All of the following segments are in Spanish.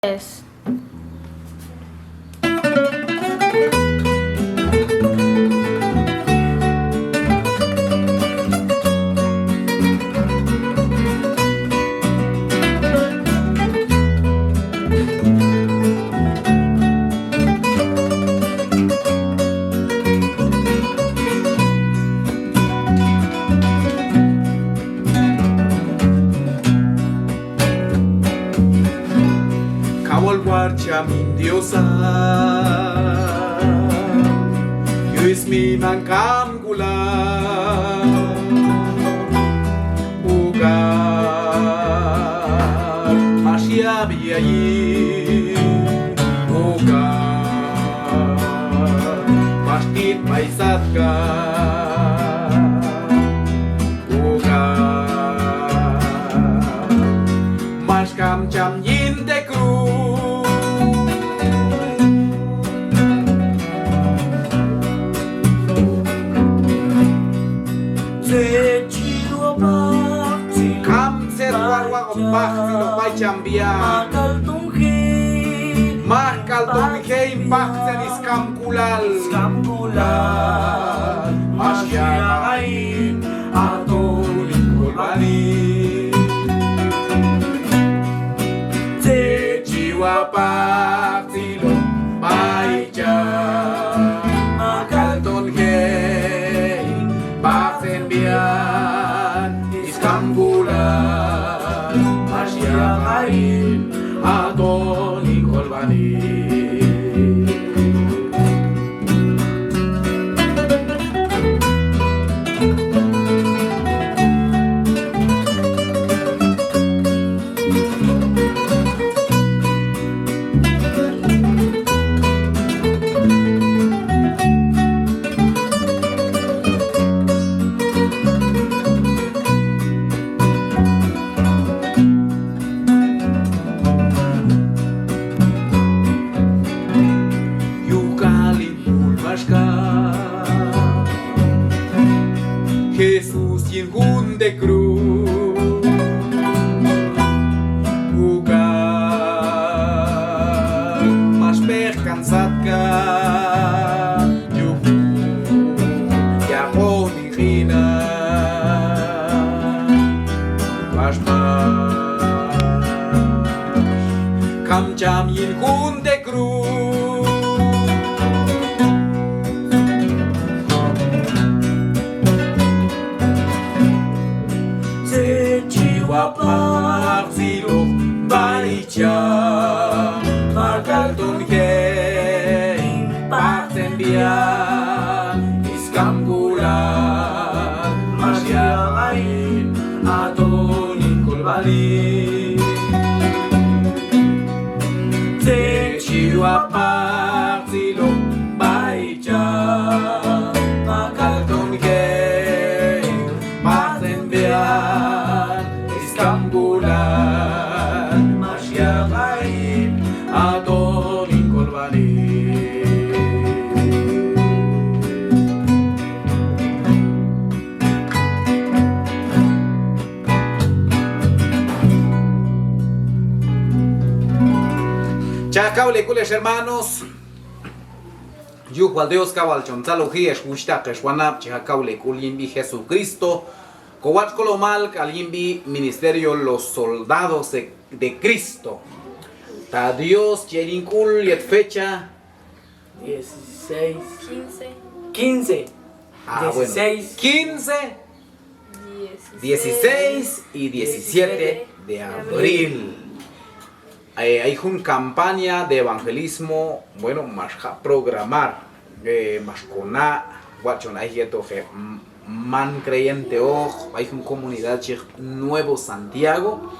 Es. Min diosa Yuis mi mankam gula Ugar Mashia biayi Ugar Mashtit paisatka Ugar Mashkam cham yin de kru Bakti lo pai chambia Mahkal tunghe impakten iskamkulal Masyain atolik kolbani Te jiwa bakti lo pai chambia Mahkal tunghe impakten bian iskamkulal Masyain atolik kolbani Jesús y en de cruz Ugar Mas percansatka Yuhu Yahoni Rina Mas Kam cham yin de cruz Wapak siluk baica Makal tunkein pakten bian Iskambulan Masyain atonik kolbani Techi wapak siluk baica Makal tunkein pakten bian Iskambulan Masyain atolik kolbani Chakaule kules hermanos Yuhual Dios kawal chontzaloji eshushta keshwanap chakaule kulimbi Jesucristo Kowach Colomal, Kalimbi, Ministerio Los Soldados de Cristo. Ta Dios, Cherinkul, y fecha 16. 15. 15. Bueno. 16. 15, 16 y 17 de abril. Hay una campaña de evangelismo, bueno, más programar, más con guachon, hay que man creyente hay una comunidad Nuevo Santiago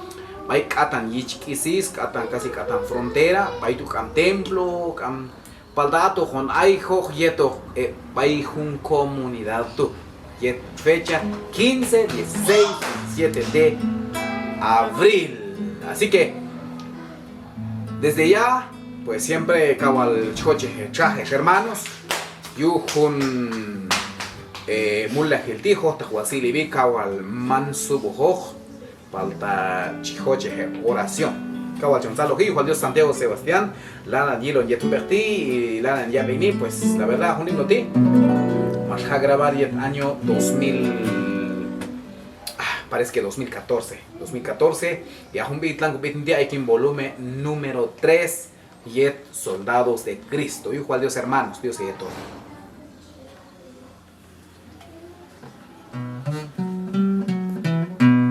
hay catan yichkisis catan casi catan frontera hay tu cam templo cam paldato con hay yeto hay una comunidad tu yet fecha 15 16 17 de abril, así que desde ya pues siempre cabal choche trajes hermanos yuhun mulla hiltijo tahuasili bika wal mansubujo falta chijoche oración Gonzalo Gil, Juan Dios Santiago Sebastián, Lana Yelo Yetumberti y Lana Yabini, pues la verdad, un himno ti. Más a grabar el año 2000, parece que 2014, y a un bit día hay que en volumen número 3, Yet Soldados de Cristo, y Juan Dios hermanos, Dios y de todo.